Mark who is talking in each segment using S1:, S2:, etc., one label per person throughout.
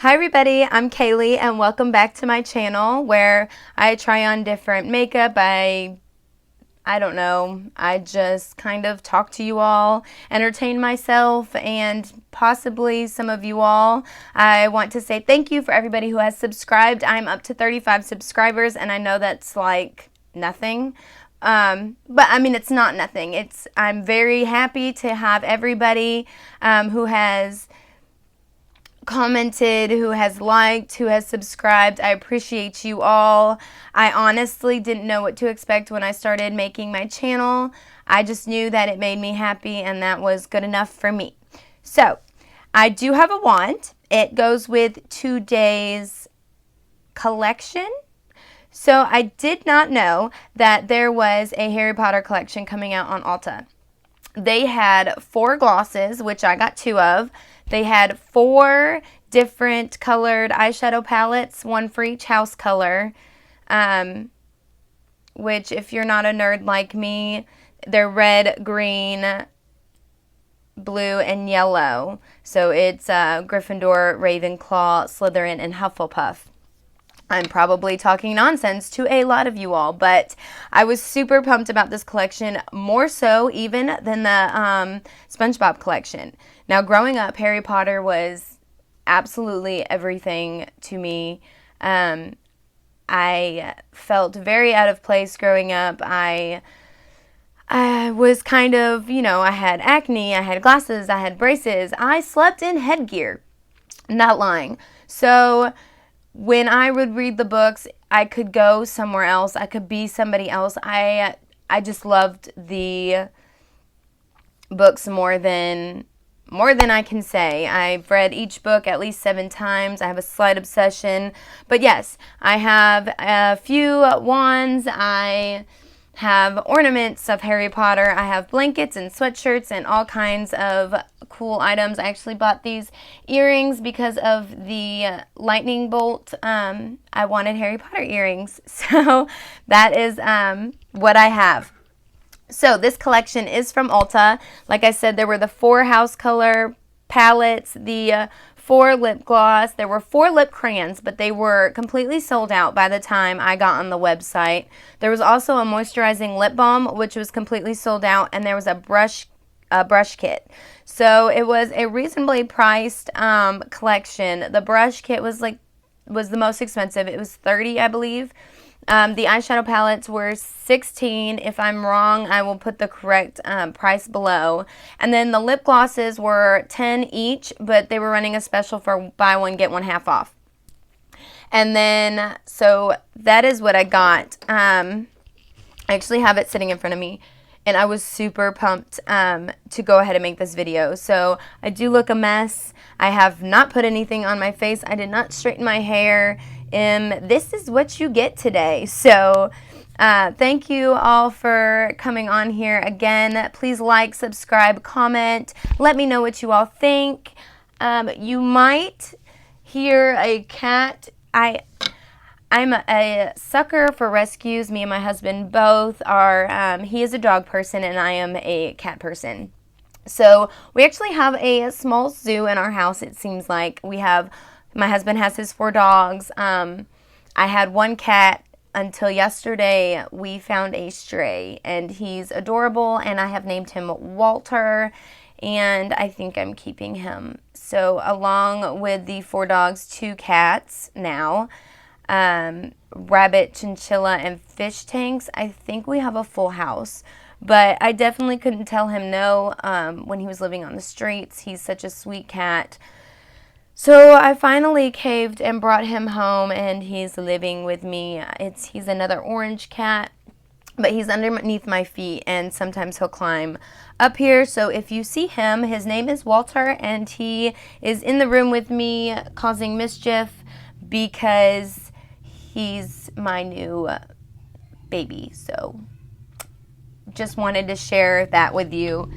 S1: Hi everybody, I'm Kaylee and welcome back to my channel where I try on different makeup. I don't know, I just kind of talk to you all, entertain myself, and possibly some of you all. I want to say thank you for everybody who has subscribed. I'm up to 35 subscribers and I know that's like nothing. But I mean, it's not nothing. I'm very happy to have everybody who has commented, who has liked, who has subscribed. I appreciate you all. I honestly didn't know what to expect when I started making my channel. I just knew that it made me happy and that was good enough for me. So, I do have a wand. It goes with today's collection. So, I did not know that there was a Harry Potter collection coming out on Ulta. They had 4 glosses, which I got 2 of. They had 4 different colored eyeshadow palettes, 1 for each house color, which if you're not a nerd like me, they're red, green, blue, and yellow. So it's Gryffindor, Ravenclaw, Slytherin, and Hufflepuff. I'm probably talking nonsense to a lot of you all, but I was super pumped about this collection, more so even than the SpongeBob collection. Now, growing up, Harry Potter was absolutely everything to me. I felt very out of place growing up. I was kind of, I had acne, I had glasses, I had braces. I slept in headgear. Not lying. So when I would read the books, I could go somewhere else. I could be somebody else. I just loved the books more than I can say. I've read each book at least 7 times. I have a slight obsession. But yes, I have a few wands. I have ornaments of Harry Potter. I have blankets and sweatshirts and all kinds of cool items. I actually bought these earrings because of the lightning bolt. I wanted Harry Potter earrings. So that is what I have. So this collection is from Ulta. Like I said, there were the 4 house color palettes, the 4 lip gloss. There were 4 lip crayons, but they were completely sold out by the time I got on the website. There was also a moisturizing lip balm, which was completely sold out, and there was a brush kit. So it was a reasonably priced collection. The brush kit was the most expensive. It was $30, I believe. The eyeshadow palettes were $16. If I'm wrong, I will put the correct price below. And then the lip glosses were $10 each, but they were running a special for buy one, get one half off. And then, so that is what I got. I actually have it sitting in front of me, and I was super pumped to go ahead and make this video. So I do look a mess. I have not put anything on my face. I did not straighten my hair. This is what you get today. So thank you all for coming on here again. Please like, subscribe, comment. Let me know what you all think. You might hear a cat. I'm a sucker for rescues. Me and my husband both are. He is a dog person and I am a cat person. So we actually have a small zoo in our house. It seems like my husband has his 4 dogs. I had 1 cat until yesterday. We found a stray, and he's adorable, and I have named him Walter, and I think I'm keeping him. So along with the 4 dogs, 2 cats now, rabbit, chinchilla, and fish tanks. I think we have a full house. But I definitely couldn't tell him no when he was living on the streets. He's such a sweet cat. So I finally caved and brought him home, and he's living with me. He's another orange cat, but he's underneath my feet, and sometimes he'll climb up here. So if you see him, his name is Walter, and he is in the room with me causing mischief because he's my new baby. So just wanted to share that with you.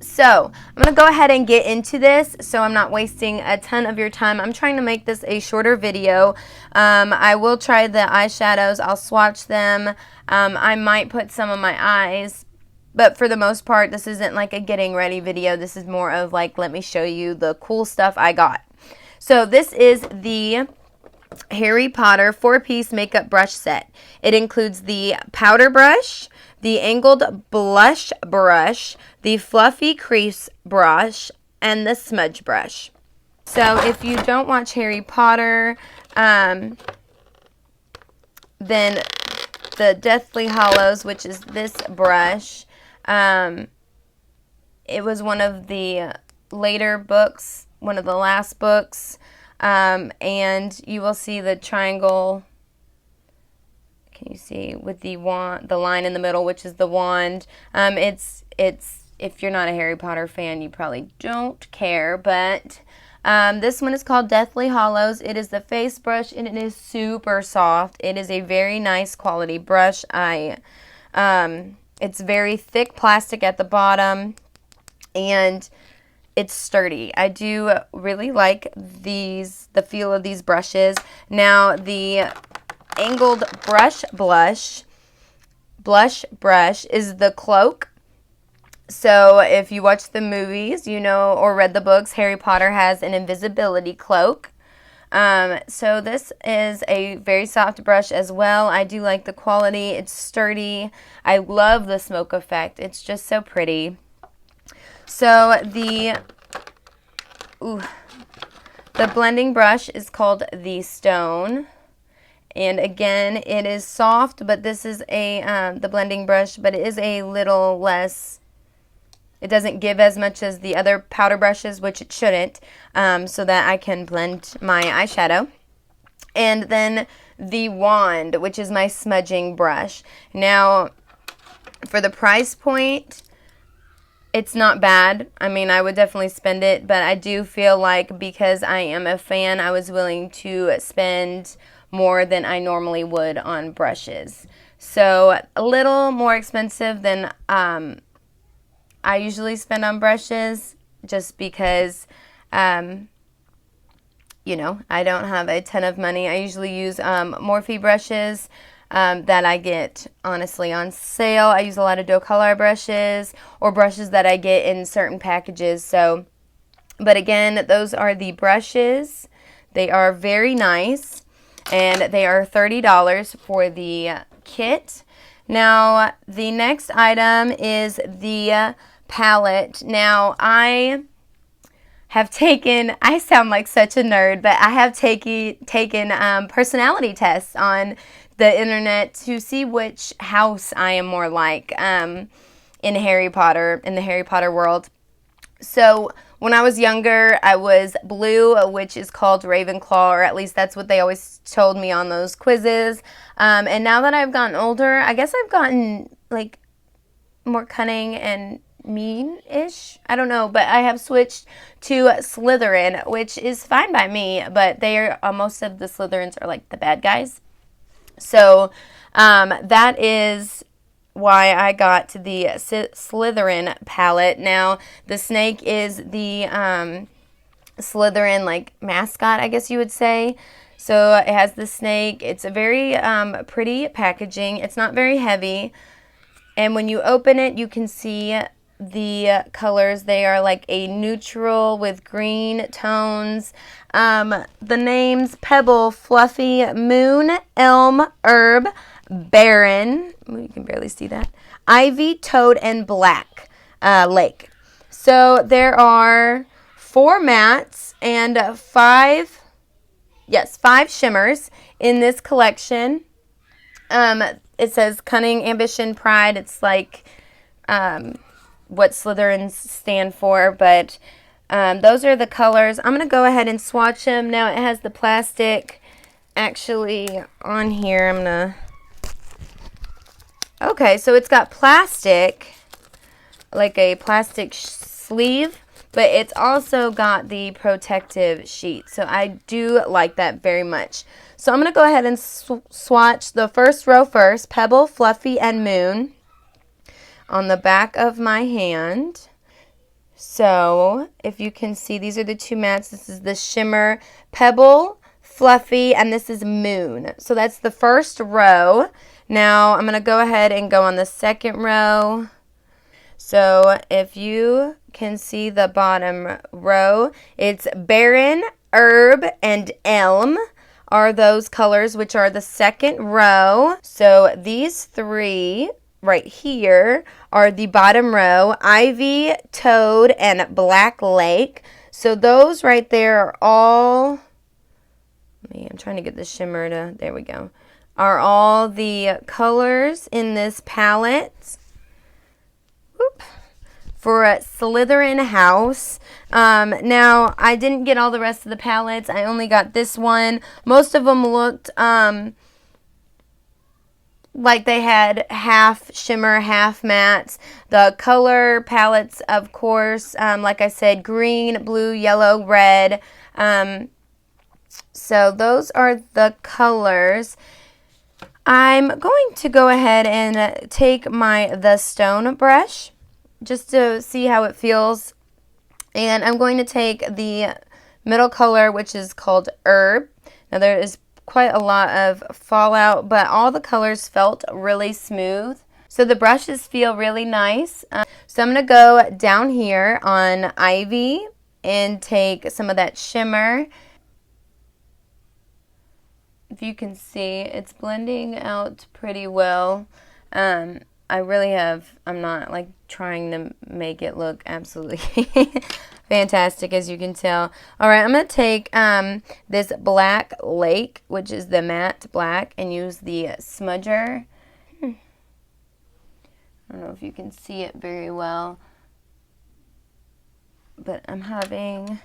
S1: So I'm going to go ahead and get into this so I'm not wasting a ton of your time. I'm trying to make this a shorter video. I will try the eyeshadows. I'll swatch them. I might put some on my eyes But for the most part, this isn't like a getting ready video. This is more of like, let me show you the cool stuff I got. So this is the Harry Potter 4-piece makeup brush set. It includes the powder brush, the angled blush brush, the fluffy crease brush, and the smudge brush. So if you don't watch Harry Potter, then the Deathly Hallows, which is this brush, it was one of the later books, one of the last books, and you will see the triangle. Can you see with the wand, the line in the middle, which is the wand? It's if you're not a Harry Potter fan, you probably don't care, but this one is called Deathly Hallows. It is the face brush, and it is super soft. It is a very nice quality brush. It's very thick plastic at the bottom, and it's sturdy. I do really like the feel of these brushes. Now, the angled blush brush is the cloak. So if you watch the movies, you know, or read the books, Harry Potter has an invisibility cloak. So this is a very soft brush as well. I do like the quality. It's sturdy. I love the smoke effect. It's just so pretty. So the blending brush is called the Stone. And again, it is soft, but this is the blending brush, but it is a little less. It doesn't give as much as the other powder brushes, which it shouldn't, so that I can blend my eyeshadow. And then the wand, which is my smudging brush. Now, for the price point, it's not bad. I mean, I would definitely spend it, but I do feel like because I am a fan, I was willing to spend more than I normally would on brushes. So, a little more expensive than I usually spend on brushes, just because, you know, I don't have a ton of money. I usually use Morphe brushes that I get, honestly, on sale. I use a lot of doe color brushes or brushes that I get in certain packages. So, but again, those are the brushes. They are very nice, and they are $30 for the kit. Now, the next item is the palette. Now, I sound like such a nerd, but I have taken personality tests on the internet to see which house I am more like in the Harry Potter world. So when I was younger, I was blue, which is called Ravenclaw, or at least that's what they always told me on those quizzes. And now that I've gotten older, I guess I've gotten like more cunning and mean-ish. I don't know, but I have switched to Slytherin, which is fine by me, but most of the Slytherins are like the bad guys. So that is why I got the Slytherin palette. Now, the snake is the Slytherin like mascot, I guess you would say. So it has the snake. It's a very pretty packaging. It's not very heavy. And when you open it, you can see the colors. They are like a neutral with green tones. The names: Pebble, Fluffy, Moon, Elm, Herb, Baron. You can barely see that. Ivy, Toad, and Black Lake. So there are 4 mattes and 5 shimmers in this collection. It says Cunning, Ambition, Pride. It's like what Slytherins stand for, but those are the colors. I'm going to go ahead and swatch them. Now, it has the plastic actually on here. Okay, so it's got plastic, like a plastic sleeve, but it's also got the protective sheet. So I do like that very much. So I'm going to go ahead and swatch the first row first, Pebble, Fluffy, and Moon, on the back of my hand. So if you can see, these are the 2 mattes. This is the shimmer, Pebble, Fluffy, and this is Moon. So that's the first row. Now I'm going to go ahead and go on the second row. So if you can see the bottom row, it's Baron, Herb, and Elm are those colors, which are the second row. So these three right here are the bottom row, Ivy, Toad, and Black Lake. So those right there are all, I'm trying to get the shimmer to, there we go, are all the colors in this palette. Whoop. For a Slytherin house. Now, I didn't get all the rest of the palettes. I only got this one. Most of them looked like they had half shimmer, half mattes. The color palettes, of course, like I said, green, blue, yellow, red. So those are the colors. I'm going to go ahead and take the stone brush just to see how it feels. And I'm going to take the middle color, which is called Herb. Now there is quite a lot of fallout, but all the colors felt really smooth. So the brushes feel really nice. So I'm going to go down here on Ivy and take some of that shimmer. If you can see, it's blending out pretty well. I'm not like trying to make it look absolutely fantastic, as you can tell. All right, I'm going to take this Black Lake, which is the matte black, and use the smudger. I don't know if you can see it very well, but I'm having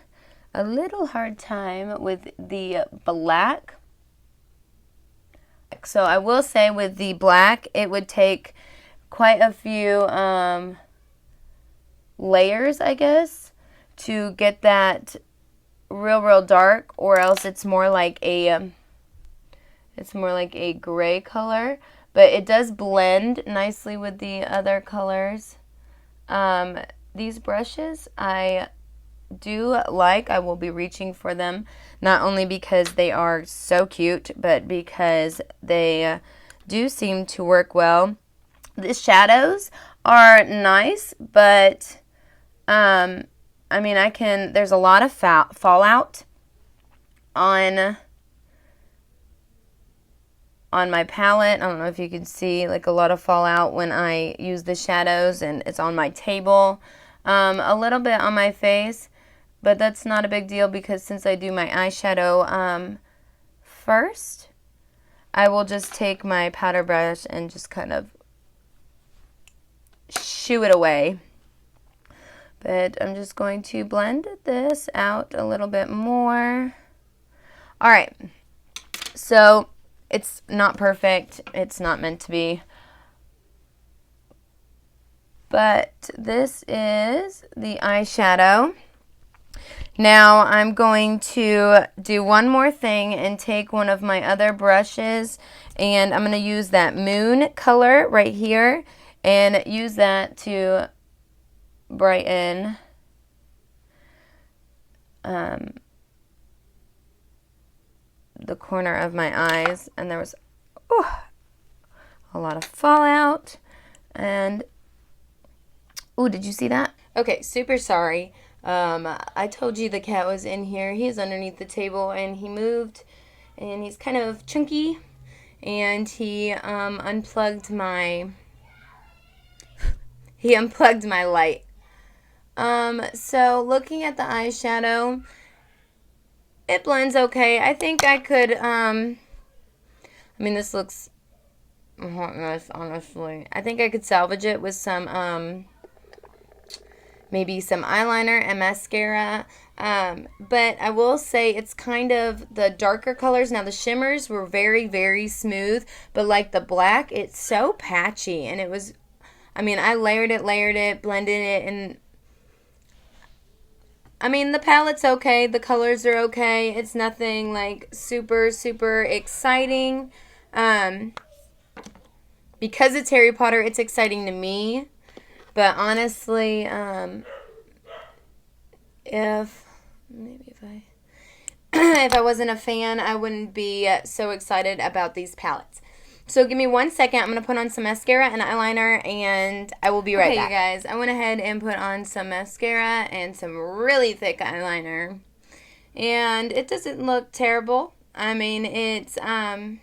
S1: a little hard time with the black. So I will say with the black, it would take quite a few layers, I guess, to get that real dark, or else it's more like a gray color. But it does blend nicely with the other colors. These brushes I do like. I will be reaching for them, not only because they are so cute, but because they do seem to work well. The shadows are nice, but I mean, there's a lot of fallout on my palette. I don't know if you can see, like, a lot of fallout when I use the shadows, and it's on my table, a little bit on my face. But that's not a big deal, because since I do my eyeshadow first, I will just take my powder brush and just kind of shoo it away. But I'm just going to blend this out a little bit more. All right, so it's not perfect. It's not meant to be. But this is the eyeshadow. Now I'm going to do one more thing and take one of my other brushes, and I'm going to use that moon color right here and use that to brighten the corner of my eyes. And there was a lot of fallout. And did you see that? Okay, super sorry. I told you the cat was in here. He is underneath the table, and he moved, and he's kind of chunky, and he unplugged my light. So looking at the eyeshadow, it blends okay. I think I could, this looks a hot mess, honestly. I think I could salvage it with some, maybe some eyeliner and mascara. But I will say it's kind of the darker colors. Now the shimmers were very, very smooth, but like the black, it's so patchy. And it was, I layered it, blended it, and the palette's okay. The colors are okay. It's nothing like super, super exciting. Because it's Harry Potter, it's exciting to me. But honestly, if I wasn't a fan, I wouldn't be so excited about these palettes. So give me 1 second. I'm going to put on some mascara and eyeliner, and I will be right back. Okay, you guys, I went ahead and put on some mascara and some really thick eyeliner. And it doesn't look terrible. I mean, it's a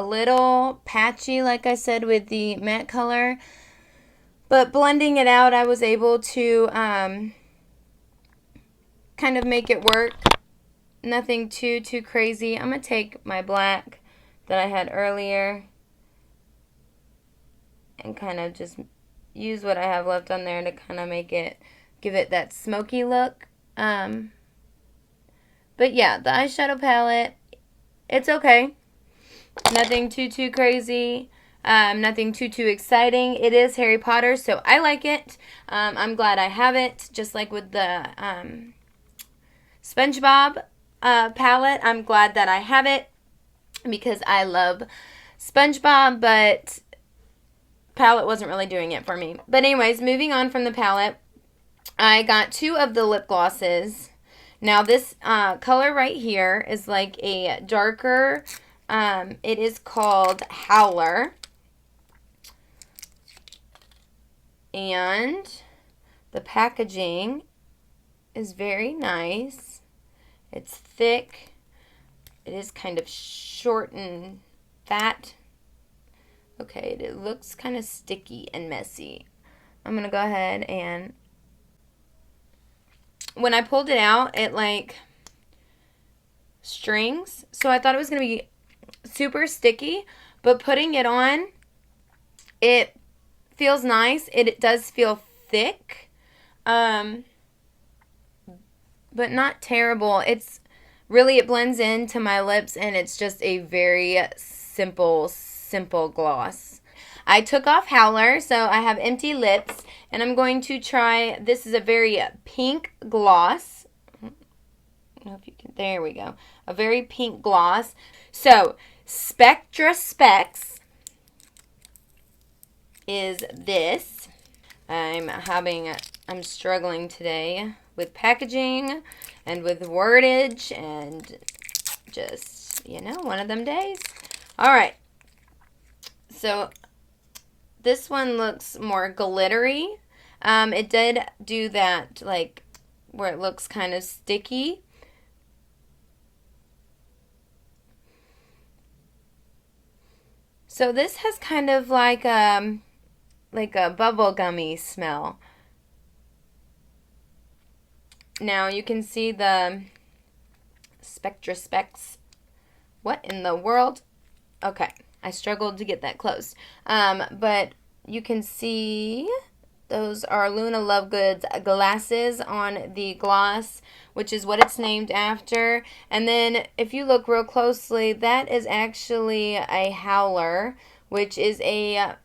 S1: little patchy, like I said, with the matte color. But blending it out, I was able to kind of make it work. Nothing too crazy. I'm going to take my black that I had earlier and kind of just use what I have left on there to kind of give it that smoky look. But yeah, the eyeshadow palette, it's okay. Nothing too crazy. Nothing too exciting. It is Harry Potter, so I like it. I'm glad I have it, just like with the SpongeBob palette. I'm glad that I have it because I love SpongeBob, but palette wasn't really doing it for me. But anyways, moving on from the palette, I got 2 of the lip glosses. Now this color right here is like a darker, it is called Howler. And the packaging is very nice. It's thick. It is kind of short and fat. Okay, it looks kind of sticky and messy. I'm going to go ahead and when I pulled it out, it like strings. So I thought it was going to be super sticky, but putting it on, it feels nice. It does feel thick, but not terrible. It blends into my lips, and it's just a very simple gloss. I took off Howler, so I have empty lips, and I'm going to try, this is a very pink gloss. I don't know if you can, there we go. A very pink gloss. So, Spectrespecs is this. I'm struggling today with packaging and with wordage and just, one of them days. All right. So this one looks more glittery. It did do that, like, where it looks kind of sticky. So this has kind of like a bubble gummy smell. Now you can see the Spectrespecs. What in the world? Okay, I struggled to get that close. But you can see those are Luna Lovegood's glasses on the gloss, which is what it's named after. And then if you look real closely, that is actually a Howler, which is a...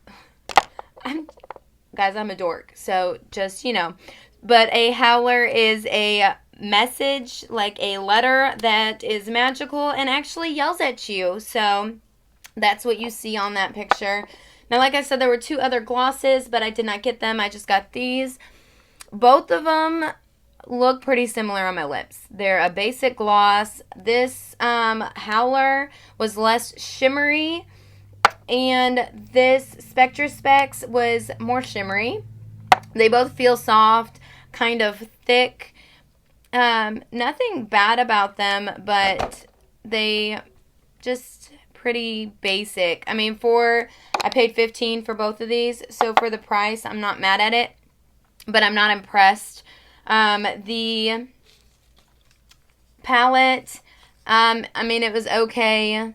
S1: Guys, I'm a dork, so just, But a Howler is a message, like a letter that is magical and actually yells at you. So that's what you see on that picture. Now, like I said, there were 2 other glosses, but I did not get them. I just got these. Both of them look pretty similar on my lips. They're a basic gloss. This Howler was less shimmery, and this Spectrespecs was more shimmery. They both feel soft, kind of thick. Nothing bad about them, but they just pretty basic. I mean, I paid $15 for both of these, so for the price, I'm not mad at it, but I'm not impressed. The palette, I mean, it was okay.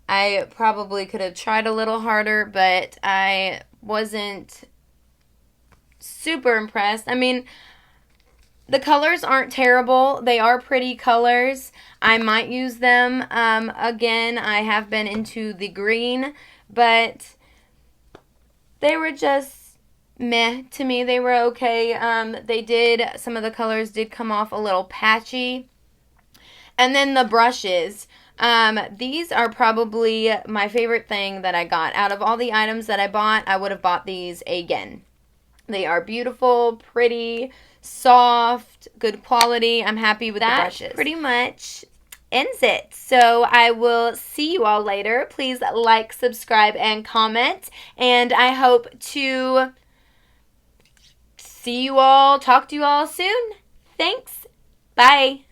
S1: I probably could have tried a little harder, but I wasn't super impressed. I mean, the colors aren't terrible. They are pretty colors. I might use them again. I have been into the green, but they were just meh to me. They were okay. Some of the colors did come off a little patchy. And then the brushes. These are probably my favorite thing that I got. Out of all the items that I bought, I would have bought these again. They are beautiful, pretty, soft, good quality. I'm happy with the brushes. Pretty much ends it. So I will see you all later. Please like, subscribe, and comment. And I hope to see you all, talk to you all soon. Thanks. Bye.